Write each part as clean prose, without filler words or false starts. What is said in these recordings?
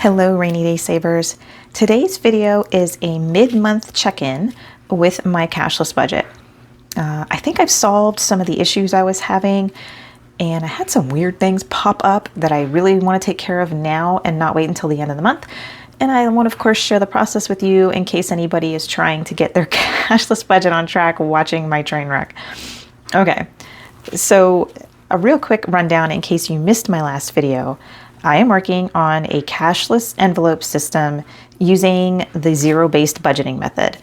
Hello, rainy day savers. Today's video is a mid-month check-in with my cashless budget. I think I've solved some of the issues I was having, and I had some weird things pop up that I really want to take care of now and not wait until the end of the month. And I want to, of course, share the process with you in case anybody is trying to get their cashless budget on track watching my train wreck. Okay, so a real quick rundown in case you missed my last video. I am working on a cashless envelope system using the zero-based budgeting method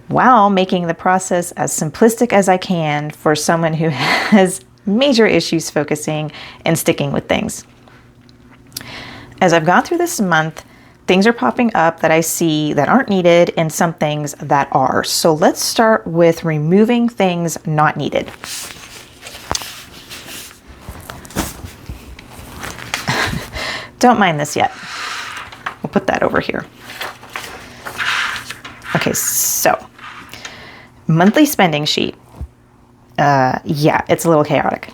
while making the process as simplistic as I can for someone who has major issues focusing and sticking with things. As I've gone through this month, things are popping up that I see that aren't needed and some things that are. So let's start with removing things not needed. Don't mind this yet. We'll put that over here. Okay, so monthly spending sheet. Yeah, it's a little chaotic.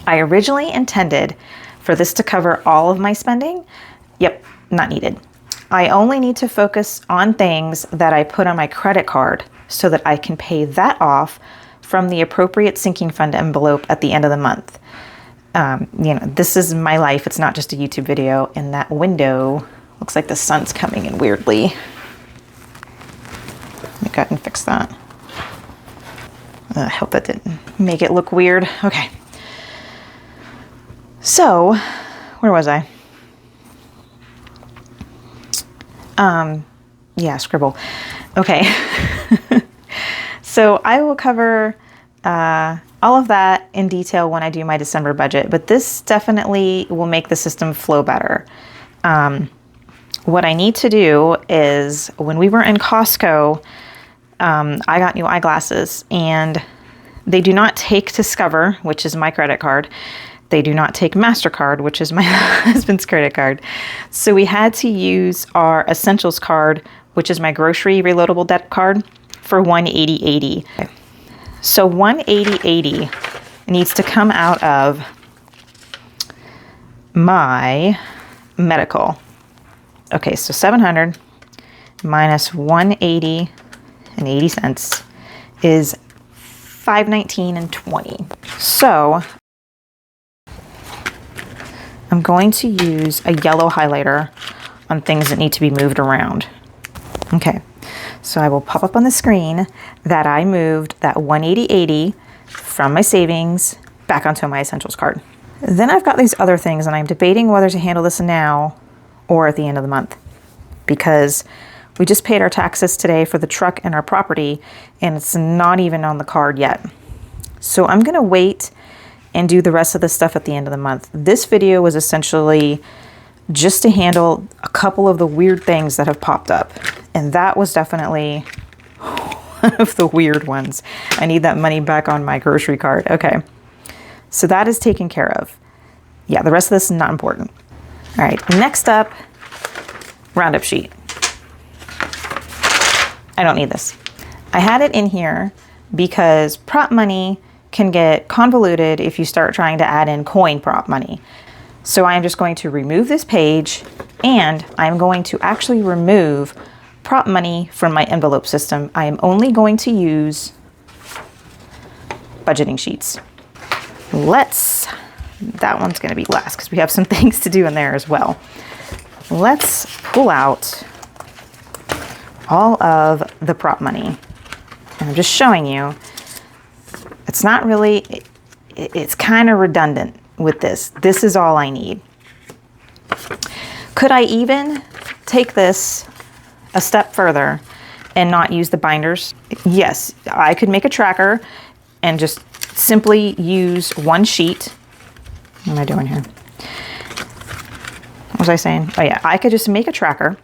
I originally intended for this to cover all of my spending. Yep, not needed. I only need to focus on things that I put on my credit card so that I can pay that off from the appropriate sinking fund envelope at the end of the month. This is my life. It's not just a YouTube video. And that window looks like the sun's coming in weirdly. Let me go ahead and fix that. I hope that didn't make it look weird. Okay. So, where was I? Yeah, scribble. Okay. So I will cover all of that in detail when I do my December budget, but this definitely will make the system flow better. What I need to do is, when we were in Costco, I got new eyeglasses, and they do not take Discover, which is my credit card. They do not take MasterCard, which is my husband's credit card. So we had to use our Essentials card, which is my grocery reloadable debt card, for $180.80. Okay. So $180.80 needs to come out of my medical. Okay, so $700 minus $180.80 is $519.20. So I'm going to use a yellow highlighter on things that need to be moved around. Okay. So I will pop up on the screen that I moved that $180.80 from my savings back onto my Essentials card. Then I've got these other things, and I'm debating whether to handle this now or at the end of the month, because we just paid our taxes today for the truck and our property, and it's not even on the card yet. So I'm going to wait and do the rest of the stuff at the end of the month. This video was essentially just to handle a couple of the weird things that have popped up. And that was definitely one of the weird ones. I need that money back on my grocery card. Okay, so that is taken care of. Yeah, the rest of this is not important. All right, next up, roundup sheet. I don't need this. I had it in here because prop money can get convoluted if you start trying to add in coin prop money. So I'm just going to remove this page, and I'm going to actually remove prop money from my envelope system. I am only going to use budgeting sheets. That one's going to be last because we have some things to do in there as well. Let's pull out all of the prop money. And I'm just showing you, it's not really, it's kind of redundant with this. This is all I need. Could I even take this a step further and not use the binders? Yes, I could make a tracker and just simply use one sheet. What am I doing here? What was I saying? Oh yeah, I could just make a tracker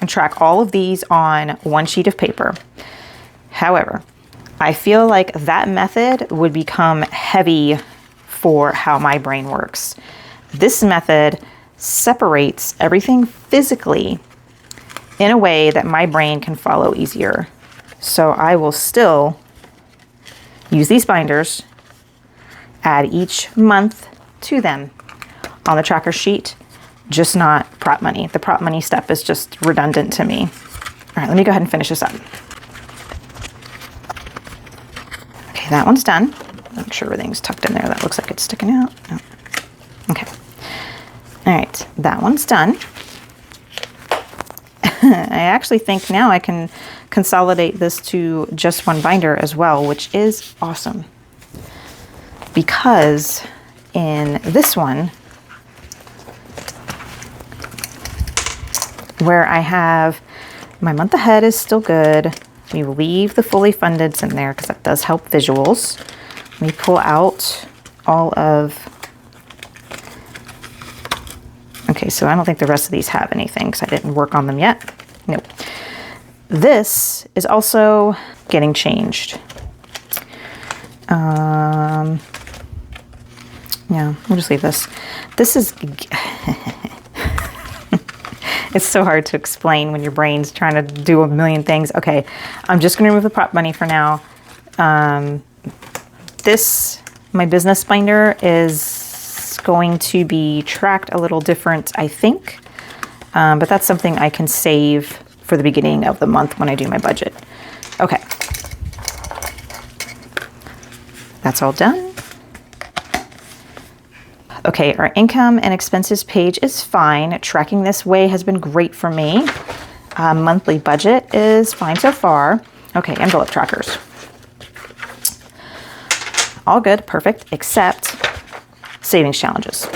and track all of these on one sheet of paper. However, I feel like that method would become heavy for how my brain works. This method separates everything physically in a way that my brain can follow easier. So I will still use these binders, add each month to them on the tracker sheet, just not prop money. The prop money step is just redundant to me. All right, let me go ahead and finish this up. Okay, that one's done. Make sure everything's tucked in there. That looks like it's sticking out. No. Okay. All right, that one's done. I actually think now I can consolidate this to just one binder as well, which is awesome. Because in this one, where I have my month ahead is still good. We leave the fully fundeds in there because that does help visuals. We pull out all of, okay, so I don't think the rest of these have anything because I didn't work on them yet. Nope. This is also getting changed. Yeah, we'll just leave this. This is, it's so hard to explain when your brain's trying to do a million things. Okay, I'm just gonna remove the prop money for now. This, my business binder, is going to be tracked a little different, I think. But that's something I can save for the beginning of the month when I do my budget. Okay. That's all done. Okay, our income and expenses page is fine. Tracking this way has been great for me. Monthly budget is fine so far. Okay, envelope trackers. All good, perfect, except savings challenges.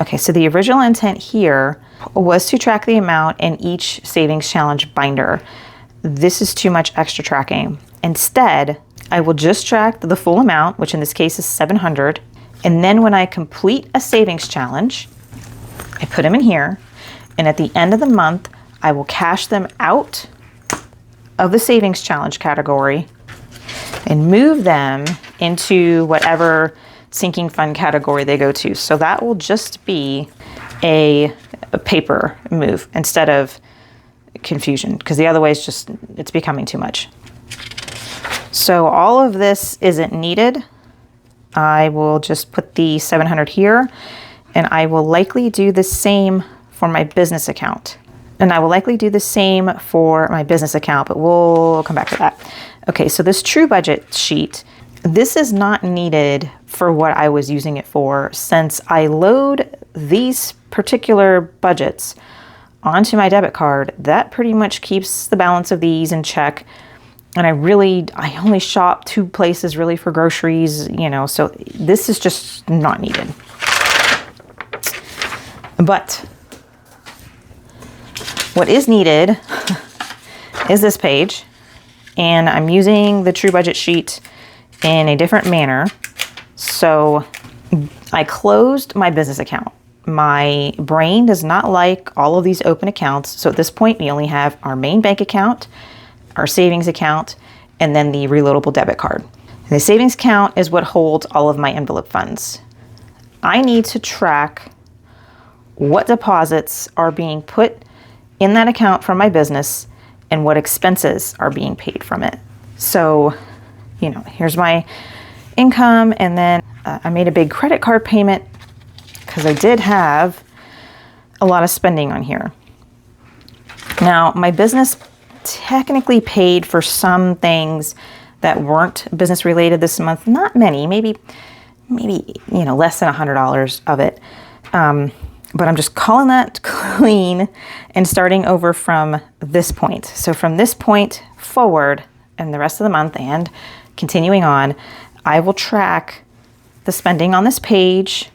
Okay, so the original intent here was to track the amount in each savings challenge binder. This is too much extra tracking. Instead, I will just track the full amount, which in this case is $700. And then when I complete a savings challenge, I put them in here. And at the end of the month, I will cash them out of the savings challenge category and move them into whatever sinking fund category they go to. So that will just be a paper move instead of confusion, because the other way is just, it's becoming too much. So all of this isn't needed. I will just put the 700 here, and I will likely do the same for my business account. And I will likely do the same for my business account, but we'll come back to that. Okay, so this true budget sheet, this is not needed for what I was using it for, since I load these particular budgets onto my debit card. That pretty much keeps the balance of these in check. And I only shop 2 places really for groceries, you know, so this is just not needed. But what is needed is this page, and I'm using the true budget sheet in a different manner. So I closed my business account. My brain does not like all of these open accounts. So at this point, we only have our main bank account, our savings account, and then the reloadable debit card. And the savings account is what holds all of my envelope funds. I need to track what deposits are being put in that account from my business and what expenses are being paid from it. So, you know, here's my income, and then I made a big credit card payment because I did have a lot of spending on here. Now, my business technically paid for some things that weren't business related this month. Not many, maybe you know, less than $100 of it. But I'm just calling that clean and starting over from this point. So from this point forward and the rest of the month and continuing on, I will track the spending on this page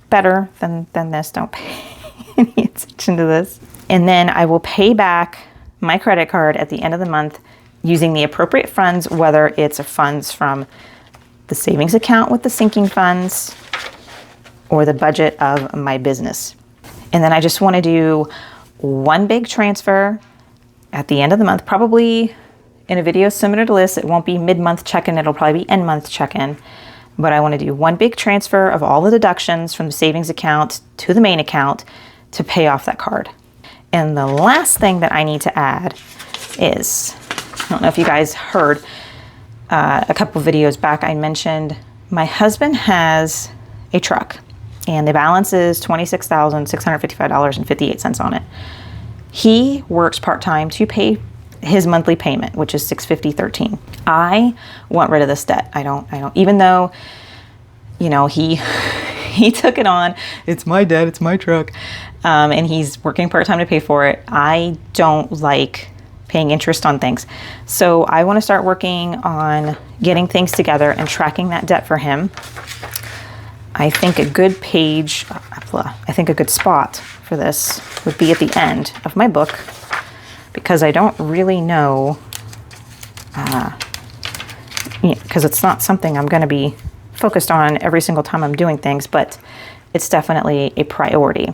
better than this. Don't pay any attention to this. And then I will pay back my credit card at the end of the month using the appropriate funds, whether it's funds from the savings account with the sinking funds or the budget of my business. And then I just want to do one big transfer at the end of the month, probably in a video similar to this. It won't be mid-month check-in, it'll probably be end-month check-in. But I want to do one big transfer of all the deductions from the savings account to the main account to pay off that card. And the last thing that I need to add is, I don't know if you guys heard a couple videos back, I mentioned my husband has a truck. and the balance is $26,655.58 on it. He works part-time to pay his monthly payment, which is $650.13. I want rid of this debt. I don't, even though, you know, he took it on. It's my debt, it's my truck. And he's working part-time to pay for it. I don't like paying interest on things. So I want to start working on getting things together and tracking that debt for him. I think a good spot for this would be at the end of my book, because I don't really know, because it's not something I'm going to be focused on every single time I'm doing things, but it's definitely a priority.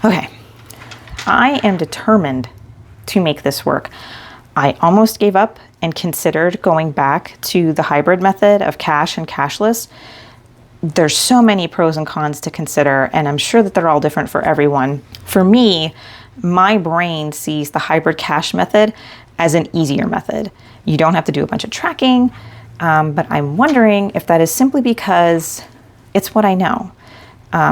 Okay, I am determined to make this work. I almost gave up and considered going back to the hybrid method of cash and cashless. There's so many pros and cons to consider, and I'm sure that they're all different for everyone. For me, my brain sees the hybrid cash method as an easier method. You don't have to do a bunch of tracking, but I'm wondering if that is simply because it's what I know.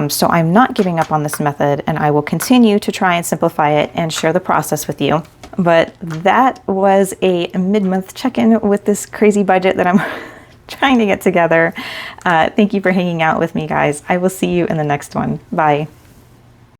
So I'm not giving up on this method, and I will continue to try and simplify it and share the process with you. But that was a mid-month check-in with this crazy budget that I'm trying to get together. Thank you for hanging out with me, guys. I will see you in the next one. Bye.